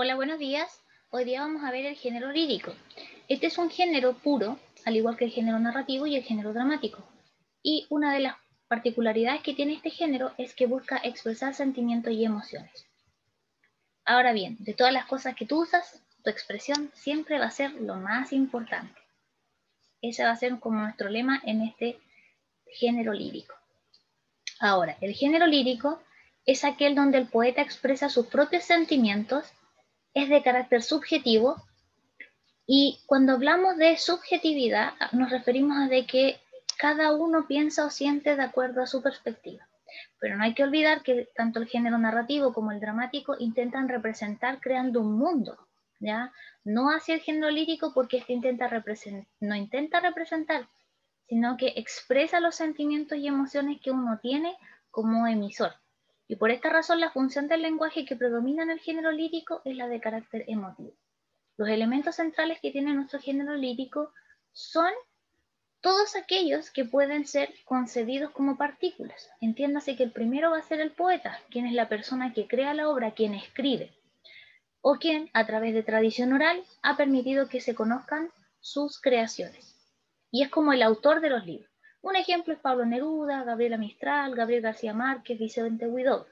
Hola, buenos días. Hoy día vamos a ver el género lírico. Este es un género puro, al igual que el género narrativo y el género dramático. Y una de las particularidades que tiene este género es que busca expresar sentimientos y emociones. Ahora bien, de todas las cosas que tú usas, tu expresión siempre va a ser lo más importante. Ese va a ser como nuestro lema en este género lírico. Ahora, el género lírico es aquel donde el poeta expresa sus propios sentimientos, es de carácter subjetivo. Y cuando hablamos de subjetividad, nos referimos a de que cada uno piensa o siente de acuerdo a su perspectiva. Pero no hay que olvidar que tanto el género narrativo como el dramático intentan representar creando un mundo, ¿ya? No hacia el género lírico porque este no intenta representar, sino que expresa los sentimientos y emociones que uno tiene como emisor. Y por esta razón la función del lenguaje que predomina en el género lírico es la de carácter emotivo. Los elementos centrales que tiene nuestro género lírico son todos aquellos que pueden ser concebidos como partículas. Entiéndase que el primero va a ser el poeta, quien es la persona que crea la obra, quien escribe, o quien, a través de tradición oral, ha permitido que se conozcan sus creaciones. Y es como el autor de los libros. Un ejemplo es Pablo Neruda, Gabriela Mistral, Gabriel García Márquez, Vicente Huidobro.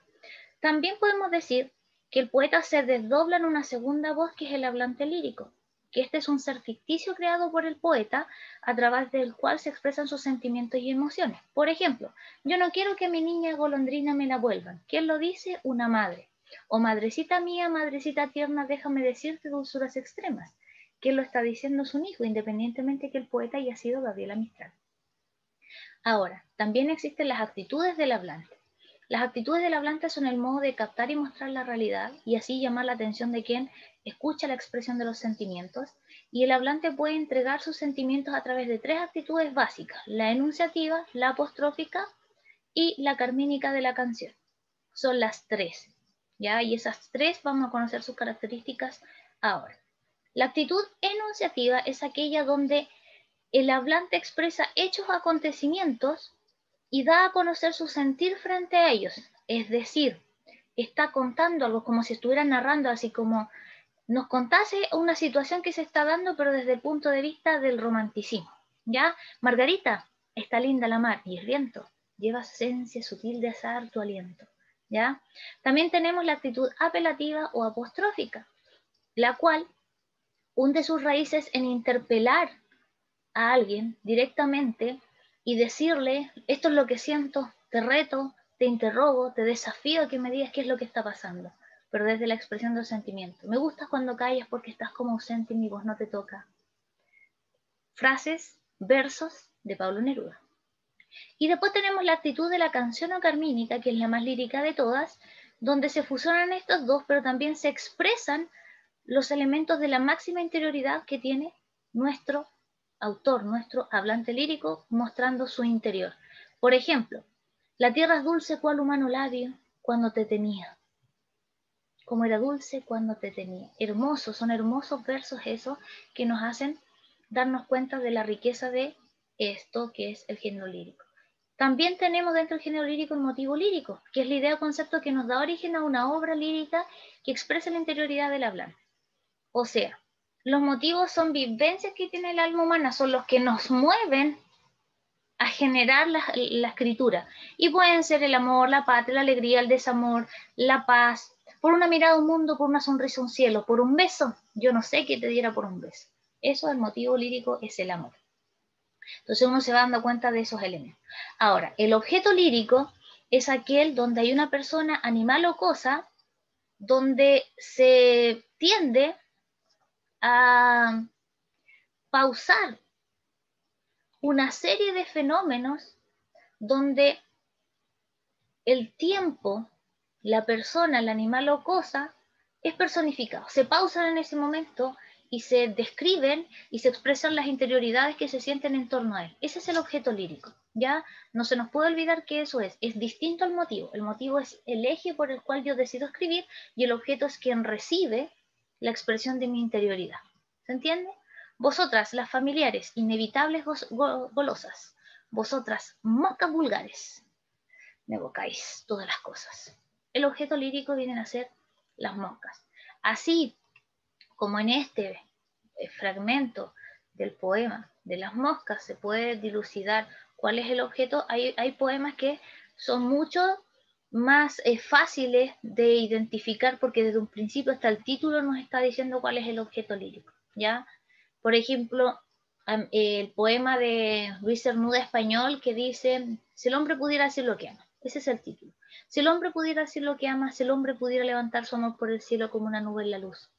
También podemos decir que el poeta se desdobla en una segunda voz que es el hablante lírico, que este es un ser ficticio creado por el poeta a través del cual se expresan sus sentimientos y emociones. Por ejemplo, yo no quiero que mi niña golondrina me la vuelvan. ¿Quién lo dice? Una madre. O madrecita mía, madrecita tierna, déjame decirte dulzuras extremas. ¿Quién lo está diciendo? Es un hijo, independientemente que el poeta haya sido Gabriela Mistral. Ahora, también existen las actitudes del hablante. Las actitudes del hablante son el modo de captar y mostrar la realidad y así llamar la atención de quien escucha la expresión de los sentimientos, y el hablante puede entregar sus sentimientos a través de tres actitudes básicas: la enunciativa, la apostrófica y la carmínica de la canción. Son las tres, ¿ya? Y esas tres vamos a conocer sus características ahora. La actitud enunciativa es aquella donde el hablante expresa hechos o acontecimientos y da a conocer su sentir frente a ellos. Es decir, está contando algo como si estuviera narrando, así como nos contase una situación que se está dando, pero desde el punto de vista del romanticismo. ¿Ya? Margarita, está linda la mar y el viento lleva esencia sutil de azar tu aliento. ¿Ya? También tenemos la actitud apelativa o apostrófica, la cual hunde sus raíces en interpelar a alguien directamente y decirle: esto es lo que siento, te reto, te interrogo, te desafío a que me digas qué es lo que está pasando, pero desde la expresión del sentimiento. Me gustas cuando callas porque estás como ausente y mi voz no te toca. Frases, versos de Pablo Neruda. Y después tenemos la actitud de la canción o carmínica, que es la más lírica de todas, donde se fusionan estos dos, pero también se expresan los elementos de la máxima interioridad que tiene nuestro autor, nuestro hablante lírico, mostrando su interior. Por ejemplo, la tierra es dulce cual humano labio cuando te tenía. Como era dulce cuando te tenía. Hermosos, son hermosos versos esos que nos hacen darnos cuenta de la riqueza de esto que es el género lírico. También tenemos dentro del género lírico el motivo lírico, que es la idea o concepto que nos da origen a una obra lírica que expresa la interioridad del hablante. O sea, los motivos son vivencias que tiene el alma humana, son los que nos mueven a generar la escritura. Y pueden ser el amor, la patria, la alegría, el desamor, la paz, por una mirada a un mundo, por una sonrisa a un cielo, por un beso. Yo no sé qué te diera por un beso. Eso, el motivo lírico, es el amor. Entonces uno se va dando cuenta de esos elementos. Ahora, el objeto lírico es aquel donde hay una persona, animal o cosa, donde se tiende a pausar una serie de fenómenos donde el tiempo, la persona, el animal o cosa es personificado. Se pausan en ese momento y se describen y se expresan las interioridades que se sienten en torno a él. Ese es el objeto lírico. Ya no se nos puede olvidar que eso es distinto al motivo. El motivo es el eje por el cual yo decido escribir y el objeto es quien recibe la expresión de mi interioridad. ¿Se entiende? Vosotras, las familiares, inevitables golosas. Vosotras, moscas vulgares, me evocáis todas las cosas. El objeto lírico vienen a ser las moscas. Así como en este fragmento del poema de las moscas se puede dilucidar cuál es el objeto, hay poemas que son mucho más fáciles de identificar porque desde un principio hasta el título nos está diciendo cuál es el objeto lírico, ¿ya? Por ejemplo, el poema de Luis Cernuda Español que dice, si el hombre pudiera decir lo que ama, ese es el título. Si el hombre pudiera decir lo que ama, si el hombre pudiera levantar su amor por el cielo como una nube en la luz,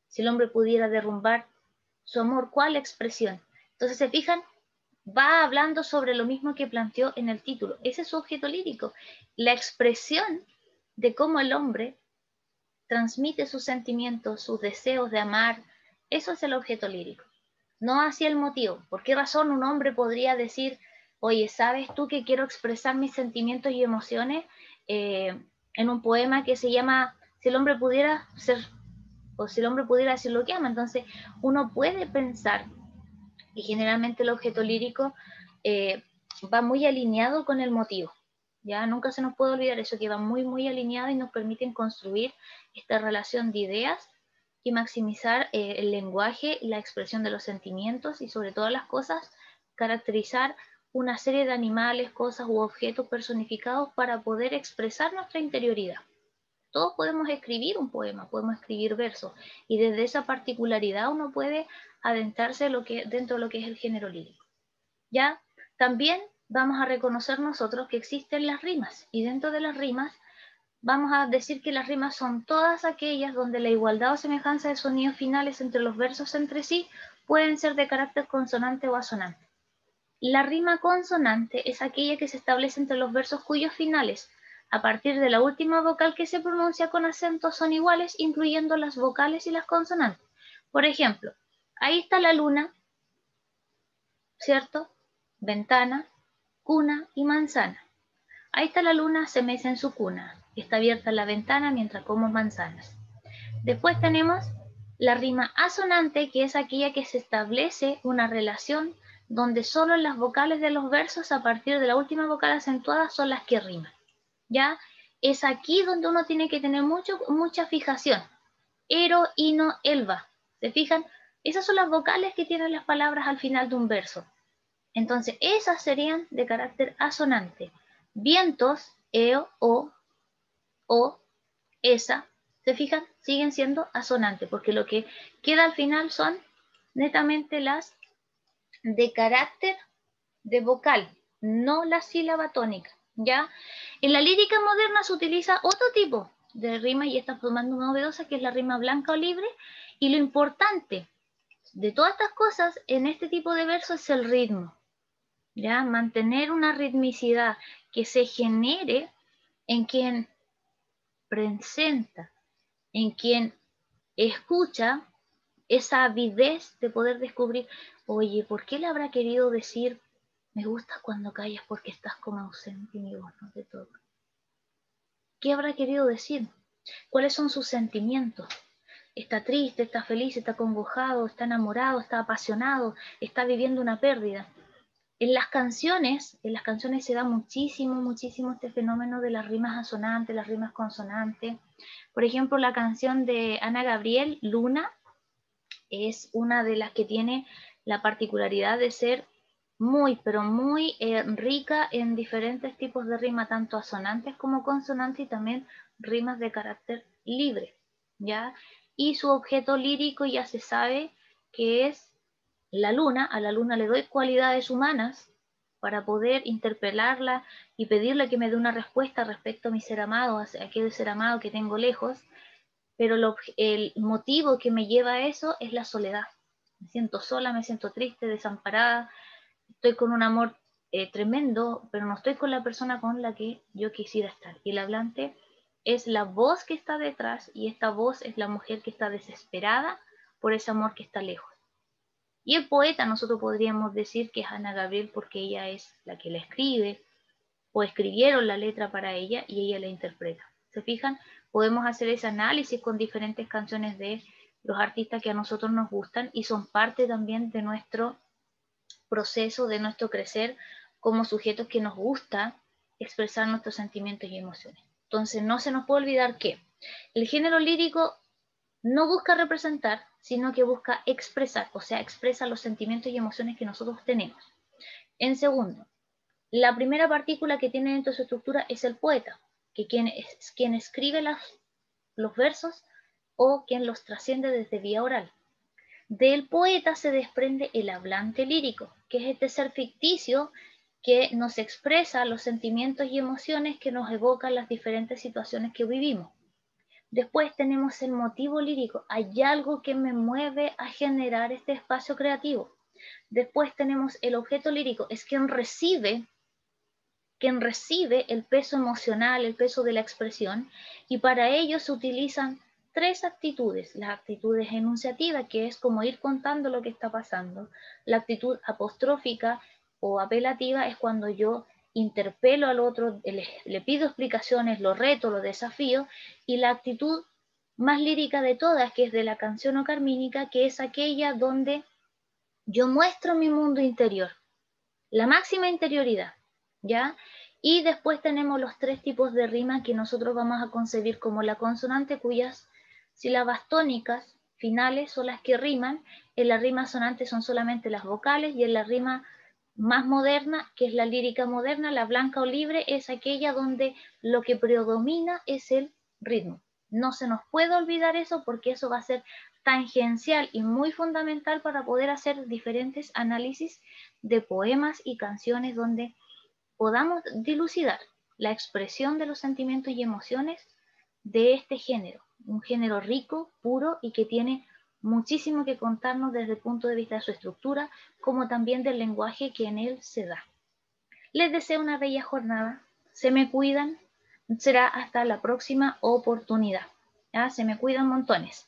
si el hombre pudiera derrumbar su amor, ¿cuál expresión? Entonces, ¿se fijan? Va hablando sobre lo mismo que planteó en el título. Ese es su objeto lírico. La expresión de cómo el hombre transmite sus sentimientos, sus deseos de amar, eso es el objeto lírico. No así el motivo. ¿Por qué razón un hombre podría decir, oye, ¿sabes tú que quiero expresar mis sentimientos y emociones en un poema que se llama Si el hombre pudiera ser, o si el hombre pudiera decir lo que ama? Entonces, uno puede pensar y generalmente el objeto lírico va muy alineado con el motivo. Ya nunca se nos puede olvidar eso, que va muy alineado y nos permiten construir esta relación de ideas y maximizar el lenguaje, la expresión de los sentimientos y sobre todas las cosas, caracterizar una serie de animales, cosas u objetos personificados para poder expresar nuestra interioridad. Todos podemos escribir un poema, podemos escribir versos, y desde esa particularidad uno puede adentrarse dentro de lo que es el género lírico. ¿Ya? También vamos a reconocer nosotros que existen las rimas, y dentro de las rimas vamos a decir que las rimas son todas aquellas donde la igualdad o semejanza de sonidos finales entre los versos entre sí pueden ser de carácter consonante o asonante. La rima consonante es aquella que se establece entre los versos cuyos finales, a partir de la última vocal que se pronuncia con acento, son iguales, incluyendo las vocales y las consonantes. Por ejemplo, ahí está la luna, ¿cierto? Ventana, cuna y manzana. Ahí está la luna, se mece en su cuna. Está abierta la ventana mientras como manzanas. Después tenemos la rima asonante, que es aquella que se establece una relación donde solo las vocales de los versos a partir de la última vocal acentuada son las que riman. ¿Ya? Es aquí donde uno tiene que tener mucha fijación. Ero, hino, elba. ¿Se fijan? Esas son las vocales que tienen las palabras al final de un verso. Entonces, esas serían de carácter asonante. Vientos, eo, o, esa, ¿se fijan? Siguen siendo asonantes, porque lo que queda al final son netamente las de carácter de vocal, no la sílaba tónica, ¿ya? En la lírica moderna se utiliza otro tipo de rima y está formando una novedosa que es la rima blanca o libre, y lo importante de todas estas cosas en este tipo de versos es el ritmo, ¿ya? Mantener una ritmicidad que se genere en quien presenta, en quien escucha esa avidez de poder descubrir, oye, ¿por qué le habrá querido decir, me gusta cuando callas porque estás como ausente y mi voz no te toca? ¿Qué habrá querido decir? ¿Cuáles son sus sentimientos? ¿Está triste, está feliz, está acongojado, está enamorado, está apasionado, está viviendo una pérdida? En las canciones se da muchísimo este fenómeno de las rimas asonantes, las rimas consonantes. Por ejemplo, la canción de Ana Gabriel, Luna, es una de las que tiene la particularidad de ser pero muy rica en diferentes tipos de rima, tanto asonantes como consonantes, y también rimas de carácter libre, ¿ya? Y su objeto lírico ya se sabe que es la luna. A la luna le doy cualidades humanas para poder interpelarla y pedirle que me dé una respuesta respecto a mi ser amado, a aquel ser amado que tengo lejos, pero el motivo que me lleva a eso es la soledad. Me siento sola, me siento triste, desamparada, estoy con un amor tremendo, pero no estoy con la persona con la que yo quisiera estar. Y el hablante es la voz que está detrás, y esta voz es la mujer que está desesperada por ese amor que está lejos. Y el poeta, nosotros podríamos decir que es Ana Gabriel porque ella es la que la escribe, o escribieron la letra para ella y ella la interpreta. ¿Se fijan? Podemos hacer ese análisis con diferentes canciones de los artistas que a nosotros nos gustan y son parte también de nuestro proceso, de nuestro crecer como sujetos que nos gusta expresar nuestros sentimientos y emociones. Entonces no se nos puede olvidar que el género lírico no busca representar, sino que busca expresar, o sea, expresa los sentimientos y emociones que nosotros tenemos. En segundo, la primera partícula que tiene dentro de su estructura es el poeta, que es quien escribe los versos o quien los trasciende desde vía oral. Del poeta se desprende el hablante lírico, que es este ser ficticio que nos expresa los sentimientos y emociones que nos evocan las diferentes situaciones que vivimos. Después tenemos el motivo lírico, hay algo que me mueve a generar este espacio creativo. Después tenemos el objeto lírico, es quien recibe el peso emocional, el peso de la expresión, y para ello se utilizan tres actitudes. Las actitudes enunciativas, que es como ir contando lo que está pasando. La actitud apostrófica o apelativa es cuando yo interpelo al otro, le pido explicaciones, lo reto, lo desafío, y la actitud más lírica de todas, que es de la canción ocarmínica, que es aquella donde yo muestro mi mundo interior, la máxima interioridad, ¿ya? Y después tenemos los tres tipos de rima que nosotros vamos a concebir como la consonante, cuyas sílabas tónicas finales son las que riman. En la rima sonante son solamente las vocales, y en la rima más moderna, que es la lírica moderna, la blanca o libre, es aquella donde lo que predomina es el ritmo. No se nos puede olvidar eso, porque eso va a ser tangencial y muy fundamental para poder hacer diferentes análisis de poemas y canciones donde podamos dilucidar la expresión de los sentimientos y emociones de este género, un género rico, puro y que tiene muchísimo que contarnos desde el punto de vista de su estructura, como también del lenguaje que en él se da. Les deseo una bella jornada, se me cuidan, será hasta la próxima oportunidad. ¿Ya? Se me cuidan montones.